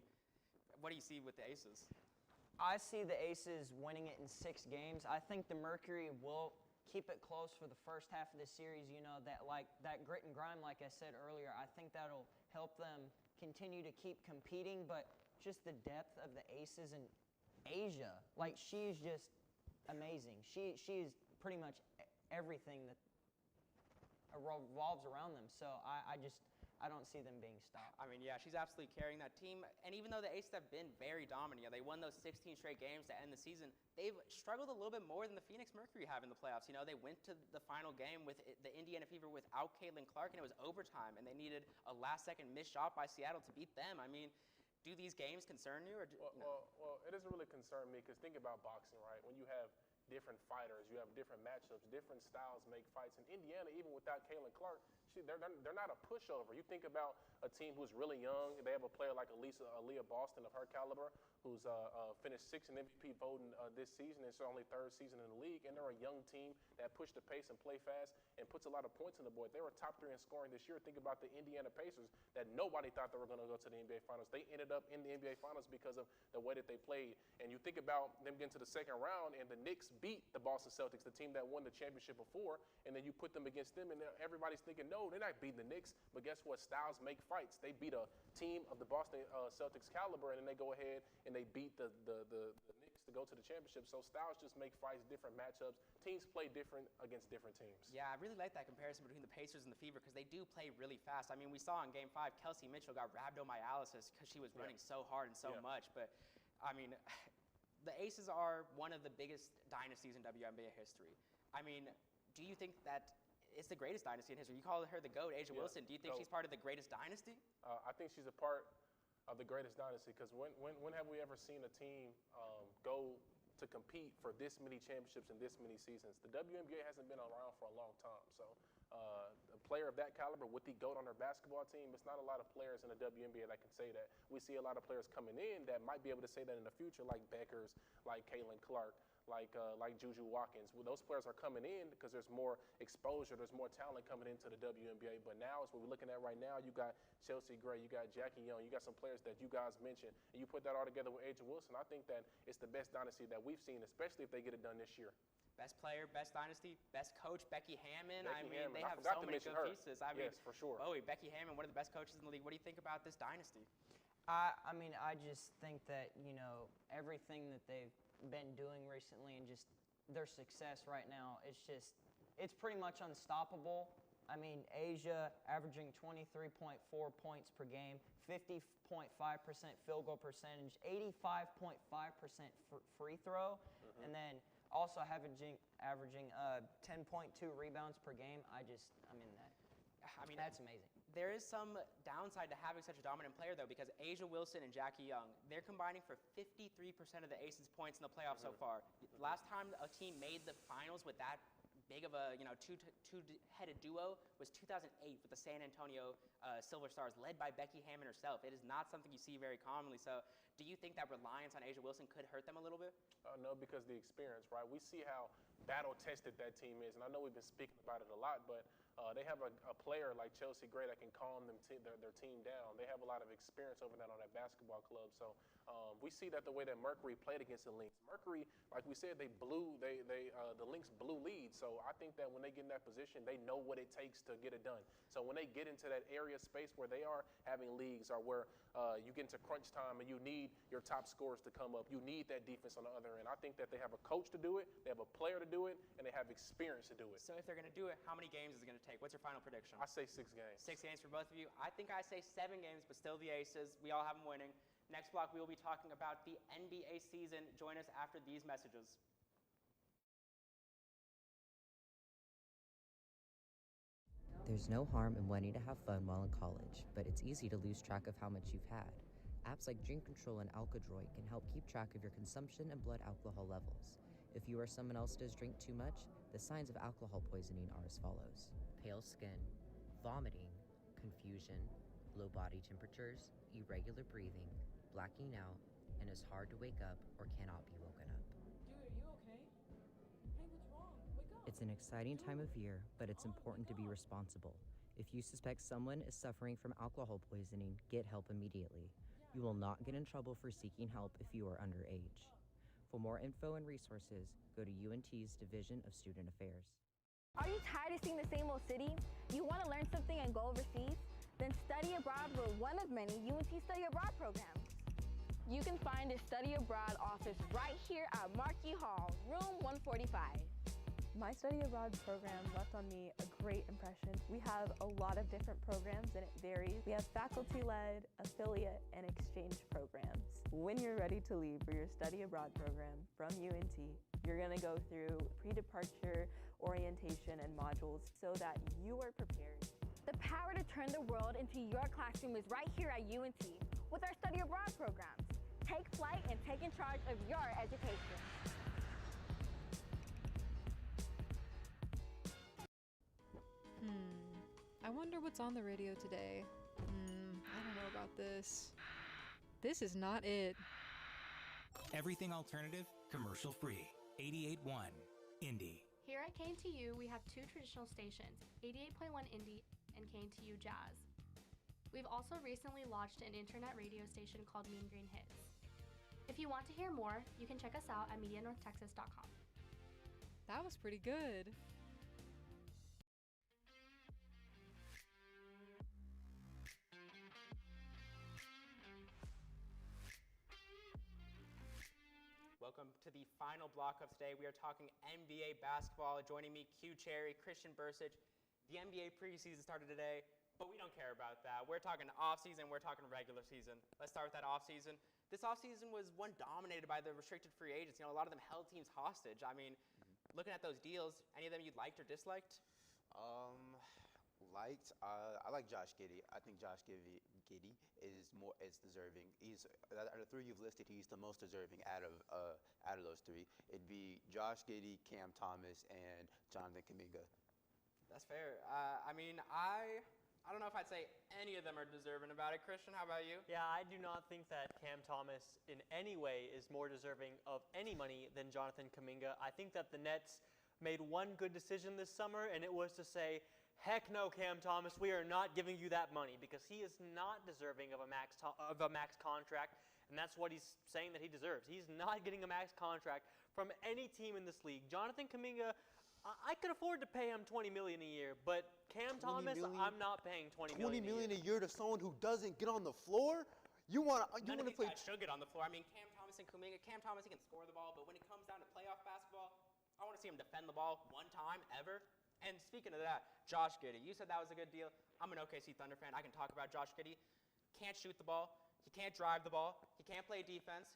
what do you see with the Aces? I see the Aces winning it in 6 games. I think the Mercury will keep it close for the first half of the series. You know, that grit and grind, like I said earlier, I think that'll help them continue to keep competing. But just the depth of the Aces and Asia, like, she's just amazing. She is pretty much everything that revolves around them. So I don't see them being stopped. I mean, yeah, she's absolutely carrying that team. And even though the Aces have been very dominant, you know, they won those 16 straight games to end the season, they've struggled a little bit more than the Phoenix Mercury have in the playoffs. You know, they went to the final game with the Indiana Fever without Caitlin Clark, and it was overtime, and they needed a last-second missed shot by Seattle to beat them. I mean, do these games concern you? Well, it doesn't really concern me, because think about boxing, right? When you have different fighters, you have different matchups, different styles make fights. In Indiana, even without Caitlin Clark, they're not a pushover. You think about a team who's really young. They have a player like Aaliyah Boston of her caliber, who's finished 6th in MVP voting this season. It's her only 3rd season in the league, and they're a young team that push the pace and play fast and puts a lot of points on the board. They were top 3 in scoring this year. Think about the Indiana Pacers that nobody thought they were going to go to the NBA Finals. They ended up in the NBA Finals because of the way that they played. And you think about them getting to the 2nd round, and the Knicks beat the Boston Celtics, the team that won the championship before, and then you put them against them, and everybody's thinking, no, they're not beating the Knicks. But guess what? Styles make fights. They beat a team of the Boston Celtics caliber, and then they go ahead and they beat the Knicks to go to the championship. So styles just make fights, different matchups. Teams play different against different teams. Yeah, I really like that comparison between the Pacers and the Fever, because they do play really fast. I mean, we saw in Game 5, Kelsey Mitchell got rhabdomyolysis because she was running so hard and so much. But, I mean, the Aces are one of the biggest dynasties in WNBA history. I mean, do you think that it's the greatest dynasty in history? You call her the GOAT, Asia Wilson. Do you think she's part of the greatest dynasty? I think she's a part of the greatest dynasty, because when have we ever seen a team go to compete for this many championships in this many seasons. The WNBA hasn't been around for a long time, so a player of that caliber with the GOAT on their basketball team, it's not a lot of players in the WNBA that can say that. We see a lot of players coming in that might be able to say that in the future, like Beckers, like Caitlin Clark, like Juju Watkins. Well, those players are coming in because there's more exposure, there's more talent coming into the WNBA. But now, as we're looking at right now, you got Chelsea Gray, you got Jackie Young, you got some players that you guys mentioned, and you put that all together with Aja Wilson. I think that it's the best dynasty that we've seen, especially if they get it done this year. Best player, best dynasty, best coach, Becky Hammond. Hammond. They have so many good pieces. Yes, for sure. Oh, Becky Hammond, one of the best coaches in the league. What do you think about this dynasty? I mean, I just think that, you know, everything that they've been doing recently and just their success right now, it's pretty much unstoppable. I mean, Asia averaging 23.4 points per game, 50.5% field goal percentage, 85.5% free throw, and then also averaging 10.2 rebounds per game. That's amazing. There is some downside to having such a dominant player, though, because Aja Wilson and Jackie Young, they're combining for 53% of the Aces points in the playoffs so far. Last time a team made the finals with that big of a two-headed duo was 2008 with the San Antonio Silver Stars, led by Becky Hammond herself. It is not something you see very commonly. So do you think that reliance on Aja Wilson could hurt them a little bit? No, because the experience, right? We see how battle-tested that team is, and I know we've been speaking about it a lot, but they have a player like Chelsea Gray that can calm their team down. They have a lot of experience over that on that basketball club. So we see that the way that Mercury played against the Lynx. Mercury, like we said, the Lynx blew leads. So I think that when they get in that position, they know what it takes to get it done. So when they get into that area space where they are having leagues or where you get into crunch time and you need your top scorers to come up, you need that defense on the other end. I think that they have a coach to do it, they have a player to do it, and they have experience to do it. So if they're going to do it, how many games is it going to take? What's your final prediction? I say 6 games. 6 games for both of you. I think I say 7 games, but still the Aces. We all have them winning. Next block, we will be talking about the NBA season. Join us after these messages. There's no harm in wanting to have fun while in college, but it's easy to lose track of how much you've had. Apps like Drink Control and Alkadroid can help keep track of your consumption and blood alcohol levels. If you or someone else does drink too much, the signs of alcohol poisoning are as follows: pale skin, vomiting, confusion, low body temperatures, irregular breathing, blacking out, and is hard to wake up or cannot be woken up. Dude, are you okay? Hey, what's wrong? Wake up. It's an exciting time of year, but it's important to be responsible. If you suspect someone is suffering from alcohol poisoning, get help immediately. You will not get in trouble for seeking help if you are underage. For more info and resources, go to UNT's Division of Student Affairs. Are you tired of seeing the same old city? You want to learn something and go overseas? Then study abroad with one of many UNT Study Abroad programs. You can find a study abroad office right here at Markey Hall, room 145. My study abroad program left on me a great impression. We have a lot of different programs and it varies. We have faculty-led, affiliate, and exchange programs. When you're ready to leave for your study abroad program from UNT, you're gonna go through pre-departure orientation and modules so that you are prepared. The power to turn the world into your classroom is right here at UNT with our study abroad programs. Take flight and take in charge of your education. I wonder what's on the radio today. I don't know about this. This is not it. Everything alternative, commercial free. 88.1 Indy. Here at KNTU, we have 2 traditional stations, 88.1 Indy and KNTU Jazz. We've also recently launched an internet radio station called Mean Green Hits. If you want to hear more, you can check us out at MediaNorthTexas.com. That was pretty good. Welcome to the final block of today. We are talking NBA basketball. Joining me, Q Cherry, Christian Bursich. The NBA preseason started today, but we don't care about that. We're talking off-season, we're talking regular season. Let's start with that off-season. This off-season was one dominated by the restricted free agents. You know, a lot of them held teams hostage. I mean, looking at those deals, any of them you liked or disliked? liked, I like Josh Giddey. I think Josh Giddey is deserving. He's out of the three you've listed, he's the most deserving out of those three. It'd be Josh Giddey, Cam Thomas, and Jonathan Kuminga. That's fair. I mean, I don't know if I'd say any of them are deserving about it. Christian, how about you? Yeah, I do not think that Cam Thomas in any way is more deserving of any money than Jonathan Kuminga. I think that the Nets made one good decision this summer, and it was to say, heck no, Cam Thomas, we are not giving you that money, because he is not deserving of a max contract, and that's what he's saying that he deserves. He's not getting a max contract from any team in this league. Jonathan Kuminga, I could afford to pay him $20 million a year, but Cam Thomas, I'm not paying $20 million a year to someone who doesn't get on the floor? You want to play? Guys should get on the floor. I mean, Cam Thomas and Kuminga. Cam Thomas, he can score the ball, but when it comes down to playoff basketball, I want to see him defend the ball one time ever. And speaking of that, Josh Giddey, you said that was a good deal. I'm an OKC Thunder fan. I can talk about Josh Giddey. Can't shoot the ball. He can't drive the ball. He can't play defense.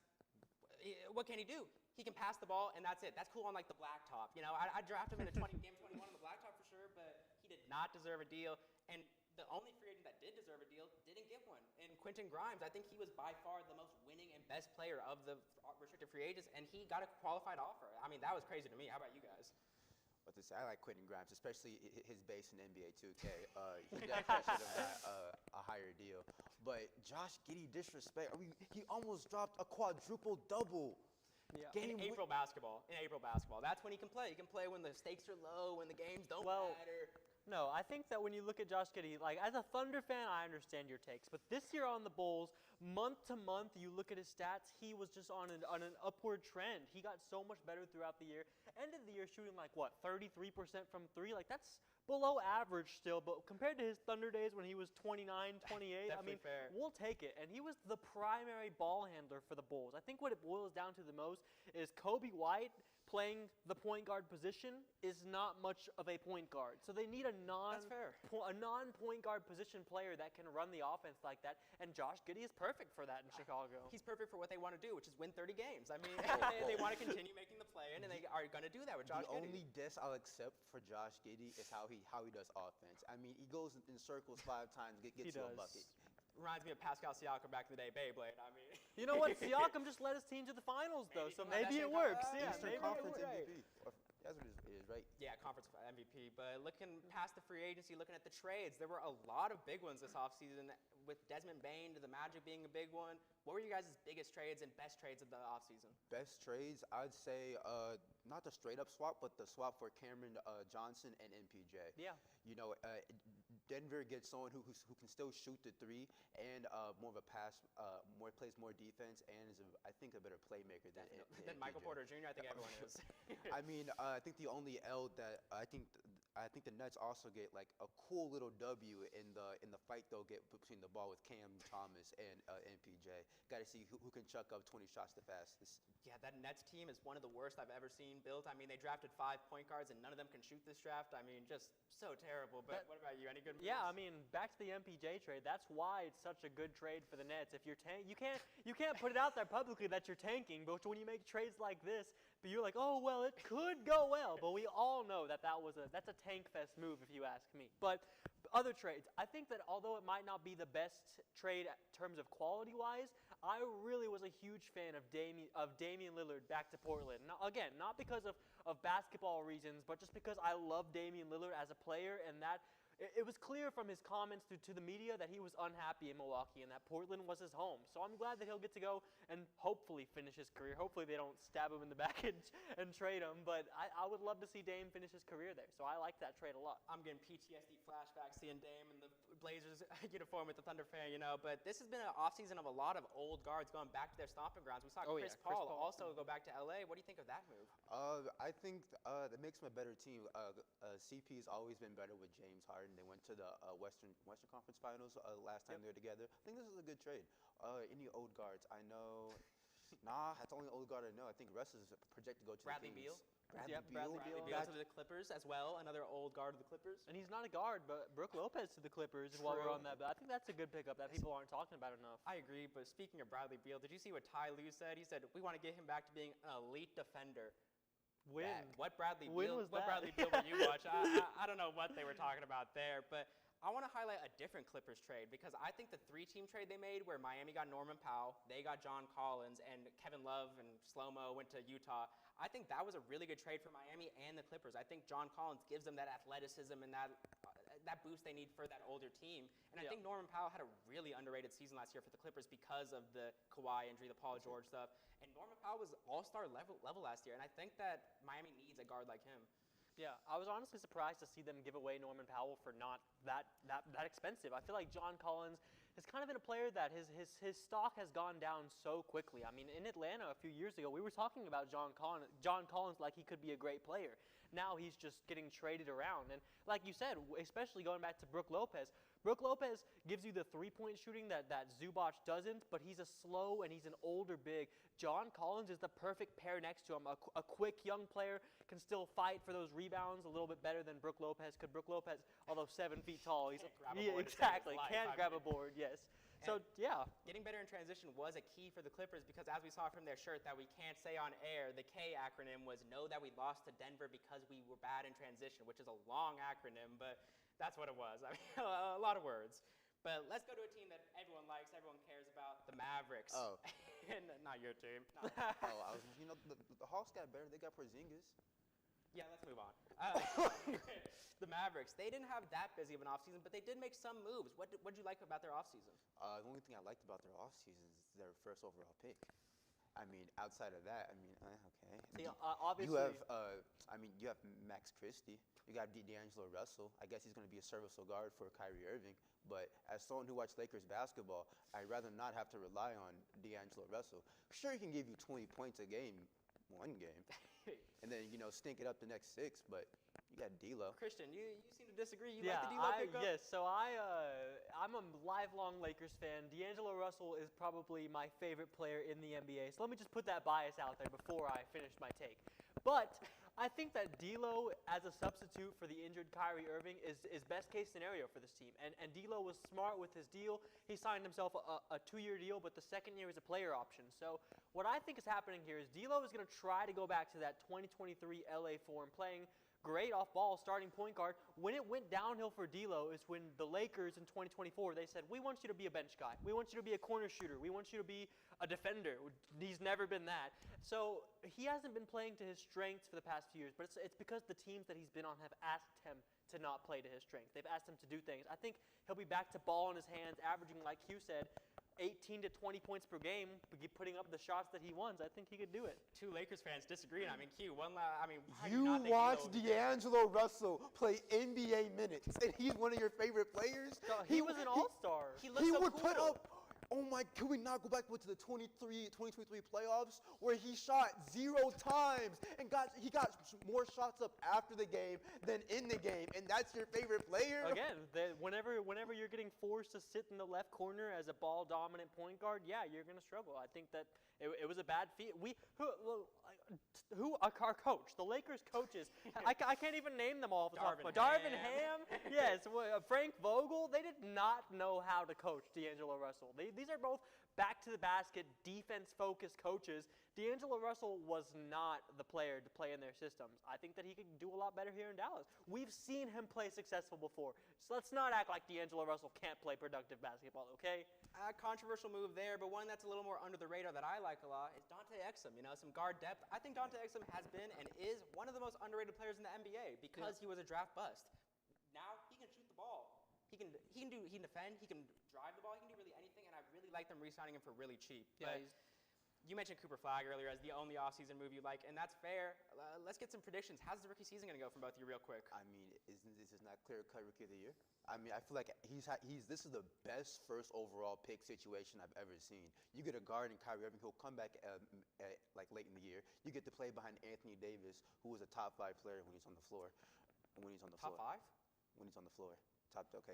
What can he do? He can pass the ball, and that's it. That's cool on, like, the blacktop. You know, I drafted him in a game 21 on the blacktop for sure, but he did not deserve a deal. And the only free agent that did deserve a deal didn't get one. And Quentin Grimes, I think he was by far the most winning and best player of the restricted free agents, and he got a qualified offer. I mean, that was crazy to me. How about you guys? But I like Quentin Grimes, especially his base in NBA 2K. He definitely should have got a higher deal. But Josh Giddey, disrespect. I mean, he almost dropped a quadruple double. Yeah. In April basketball. That's when he can play. He can play when the stakes are low, when the games don't matter. No, I think that when you look at Josh Giddey, like, as a Thunder fan, I understand your takes. But this year on the Bulls, month to month, you look at his stats, he was just on an upward trend. He got so much better throughout the year. End of the year shooting like, what, 33% from three? Like, that's below average still. But compared to his Thunder days when he was 29, 28, I mean, fair. We'll take it. And he was the primary ball handler for the Bulls. I think what it boils down to the most is Kobe White playing the point guard position is not much of a point guard. So they need a non-point guard position player that can run the offense like that, and Josh Giddey is perfect for that in Chicago. He's perfect for what they want to do, which is win 30 games. I mean, they want to continue making the play, and they are going to do that with Josh Giddey. The only diss I'll accept for Josh Giddey is how he does offense. I mean, he goes in circles 5 times, gets to a bucket. Reminds me of Pascal Siakam back in the day, Beyblade. I mean, you know what? Siakam just led his team to the finals, though, so maybe it works. Yeah, Eastern Conference MVP. That's what it is, right? Yeah, conference MVP. But looking past the free agency, looking at the trades, there were a lot of big ones this offseason, with Desmond Bane to the Magic being a big one. What were you guys' biggest trades and best trades of the offseason? Best trades, I'd say not the straight-up swap, but the swap for Cameron Johnson and MPJ. Yeah. You know, Denver gets someone who can still shoot the three and more of a pass, plays more defense, and is, I think, a better playmaker than Michael Porter Jr. I think everyone is. I mean, I think the only L that I think the Nets also get like a cool little W in the fight they'll get between the ball with Cam Thomas and MPJ. Got to see who can chuck up 20 shots the fastest. Yeah, that Nets team is one of the worst I've ever seen built. I mean, they drafted 5 point guards, and none of them can shoot this draft. I mean, just so terrible. But what about you? Any good moves? Yeah, I mean, back to the MPJ trade. That's why it's such a good trade for the Nets. If you're you can't put it out there publicly that you're tanking, but when you make trades like this, but you're like, oh well, it could go well. But we all know that's a tank fest move, if you ask me. But other trades, I think that although it might not be the best trade in terms of quality-wise, I really was a huge fan of Damian Lillard back to Portland. Now, again, not because of basketball reasons, but just because I love Damian Lillard as a player, and that it was clear from his comments to the media that he was unhappy in Milwaukee and that Portland was his home. So I'm glad that he'll get to go and hopefully finish his career. Hopefully they don't stab him in the back and trade him, but I would love to see Dame finish his career there. So I like that trade a lot. I'm getting PTSD flashbacks seeing Dame in the Blazers uniform with the Thunder fan, you know. But this has been an offseason of a lot of old guards going back to their stomping grounds. We saw Chris Paul also go back to LA. What do you think of that move? I think that makes them a better team. CP's always been better with James Harden. They went to the Western Conference Finals last time they were together. I think this is a good trade. Any old guards? I know. Nah, that's the only old guard I know. I think Russ is projected to go to Bradley the Beal. Bradley Beal to the Clippers as well. Another old guard of the Clippers. And he's not a guard, but Brook Lopez to the Clippers while we're on that. But I think that's a good pickup that people aren't talking about enough. I agree, but speaking of Bradley Beal, did you see what Ty Lue said? He said, we want to get him back to being an elite defender. When? What Bradley When Beal? was What that? Bradley Beal were you watch? I don't know what they were talking about there, but I want to highlight a different Clippers trade because I think the 3-team trade they made, where Miami got Norman Powell, they got John Collins, and Kevin Love and Slow-Mo went to Utah. I think that was a really good trade for Miami and the Clippers. I think John Collins gives them that athleticism and that boost they need for that older team. And I think Norman Powell had a really underrated season last year for the Clippers because of the Kawhi injury, the Paul George stuff. And Norman Powell was all-star level last year, and I think that Miami needs a guard like him. Yeah, I was honestly surprised to see them give away Norman Powell for not that expensive. I feel like John Collins has kind of been a player that his stock has gone down so quickly. I mean, in Atlanta a few years ago, we were talking about John Collins like he could be a great player. Now he's just getting traded around. And like you said, especially going back to Brook Lopez, Brook Lopez gives you the three-point shooting that Zubac doesn't, but he's a slow and he's an older big. John Collins is the perfect pair next to him. A quick young player can still fight for those rebounds a little bit better than Brook Lopez could. Brook Lopez, although 7 feet tall, exactly can't grab a board. Yes. So yeah, getting better in transition was a key for the Clippers because as we saw from their shirt that we can't say on air, the K acronym was know that we lost to Denver because we were bad in transition, which is a long acronym, but that's what it was. I mean, a lot of words. But let's go to a team that everyone likes, everyone cares about, the Mavericks. Oh. And not your team. The Hawks got better. They got Porzingis. Yeah, let's move on. The Mavericks, they didn't have that busy of an offseason, but they did make some moves. What did you like about their offseason? The only thing I liked about their offseason is their first overall pick. I mean, outside of that, I mean, okay. See, obviously, you have Max Christie. You got D'Angelo Russell. I guess he's going to be a serviceable guard for Kyrie Irving. But as someone who watched Lakers basketball, I'd rather not have to rely on D'Angelo Russell. Sure, he can give you 20 points a game, one game, and then stink it up the next 6. But you got D'Lo. Christian, you seem to disagree. You like the D'Lo pickup? Yes. So I'm a lifelong Lakers fan. D'Angelo Russell is probably my favorite player in the NBA. So let me just put that bias out there before I finish my take. But I think that D'Lo as a substitute for the injured Kyrie Irving is best case scenario for this team. And D'Lo was smart with his deal. He signed himself a 2-year deal, but the second year is a player option. So what I think is happening here is D'Lo is going to try to go back to that 2023 LA form, playing great off-ball starting point guard. When it went downhill for D'Lo is when the Lakers in 2024, they said, we want you to be a bench guy. We want you to be a corner shooter. We want you to be a defender. He's never been that. So he hasn't been playing to his strengths for the past few years, but it's because the teams that he's been on have asked him to not play to his strengths. They've asked him to do things. I think he'll be back to ball in his hands, averaging, like Q said, 18 to 20 points per game, putting up the shots that he wants. I think he could do it. Two Lakers fans disagreeing. I mean, Q, you watched D'Angelo Russell play NBA minutes, and he's one of your favorite players? He was an all-star. He would put up. Oh my, can we not go back to the 2023 playoffs where he shot 0 times and he got more shots up after the game than in the game, and that's your favorite player? Again, whenever you're getting forced to sit in the left corner as a ball-dominant point guard, yeah, you're going to struggle. I think that it was a bad feat. Our coach, the Lakers coaches, I can't even name them all off the top. Darvin Ham, yes, Frank Vogel, they did not know how to coach D'Angelo Russell. These are both back-to-the-basket, defense-focused coaches. D'Angelo Russell was not the player to play in their systems. I think that he could do a lot better here in Dallas. We've seen him play successful before, so let's not act like D'Angelo Russell can't play productive basketball, okay? A controversial move there, but one that's a little more under the radar that I like a lot is Dante Exum. Some guard depth. I think Dante Exum has been and is one of the most underrated players in the NBA because he was a draft bust. Now he can shoot the ball. He can defend. He can drive the ball. He can do really anything, and I really like them re-signing him for really cheap. Yeah, but you mentioned Cooper Flagg earlier as the only offseason move you like, and that's fair. Let's get some predictions. How's the rookie season going to go from both of you real quick? I mean, this is not clear-cut rookie of the year? I mean, I feel like this is the best first overall pick situation I've ever seen. You get a guard in Kyrie Irving who'll come back like late in the year. You get to play behind Anthony Davis, who was a top 5 player when he's on the floor. Top 5? When he's on the floor. Top 10.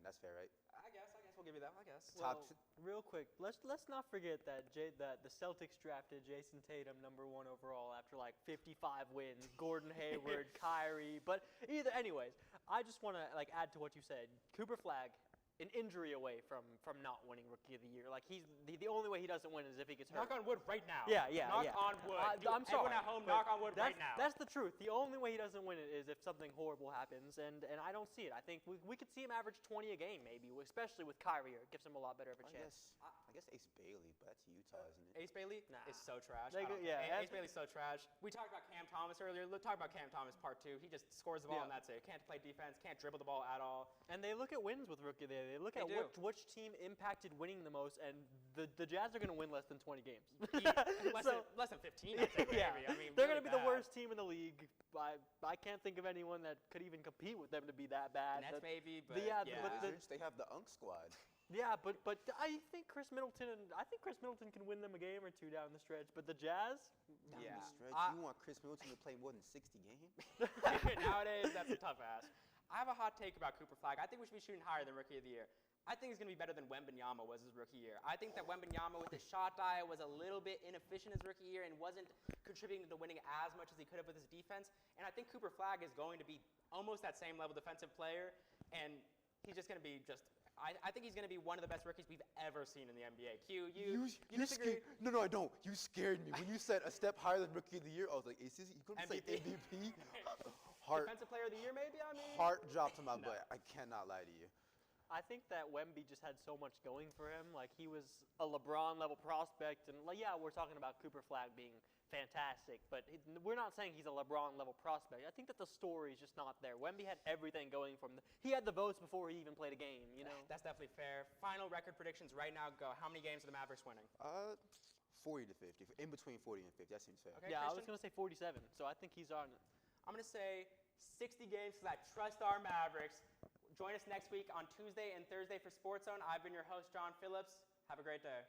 That's fair, right? I guess we'll give you that. I guess. Well, real quick, let's not forget that the Celtics drafted Jason Tatum #1 overall after like 55 wins. Gordon Hayward, Kyrie, but anyways, I just want to add to what you said. Cooper Flagg, an injury away from not winning Rookie of the Year. Like, he's the only way he doesn't win is if he gets hurt. Knock on wood right now. Yeah. Knock on wood. I'm sorry. Everyone at home, but knock on wood right now. That's the truth. The only way he doesn't win it is if something horrible happens, and I don't see it. I think we could see him average 20 a game maybe, especially with Kyrie. It gives him a lot better of a chance. I guess Ace Bailey, but that's Utah, isn't it? Ace Bailey is so trash. Ace Bailey's so trash. We talked about Cam Thomas earlier. Let's talk about Cam Thomas part 2. He just scores the ball and that's it. Can't play defense, can't dribble the ball at all. And they look at wins with Rookie of the Year. They look at which team impacted winning the most, and the Jazz are going to win less than 20 games. less than 15, I'd say, maybe. Yeah. I mean, they're really going to be the worst team in the league. I can't think of anyone that could even compete with them to be that bad. Nets maybe, but they have the Unk squad. Yeah, but I think Chris Middleton can win them a game or two down the stretch. But the Jazz, down the stretch, you want Chris Middleton to play more than 60 games? Nowadays, that's a tough ask. I have a hot take about Cooper Flag. I think we should be shooting higher than Rookie of the Year. I think he's going to be better than Wembanyama was his rookie year. I think that Wembanyama with his shot diet was a little bit inefficient his rookie year and wasn't contributing to winning as much as he could have with his defense. And I think Cooper Flag is going to be almost that same level defensive player, and he's just going to be I think he's going to be one of the best rookies we've ever seen in the NBA. Q, you disagree? No, I don't. You scared me. When you said a step higher than Rookie of the Year, I was like, is he going to say MVP? Defensive Player of the Year, maybe? I mean, heart dropped to my butt. I cannot lie to you. I think that Wemby just had so much going for him. Like, he was a LeBron-level prospect. And, like, yeah, we're talking about Cooper Flag being fantastic, but we're not saying he's a LeBron-level prospect. I think that the story is just not there. Wemby had everything going from he had the votes before he even played a game, you know? That's definitely fair. Final record predictions right now go. How many games are the Mavericks winning? 40 to 50. In between 40 and 50. That seems fair. Okay, yeah, Christian? I was going to say 47, so I think he's on it. I'm going to say 60 games because I trust our Mavericks. Join us next week on Tuesday and Thursday for SportsZone. I've been your host, John Phillips. Have a great day.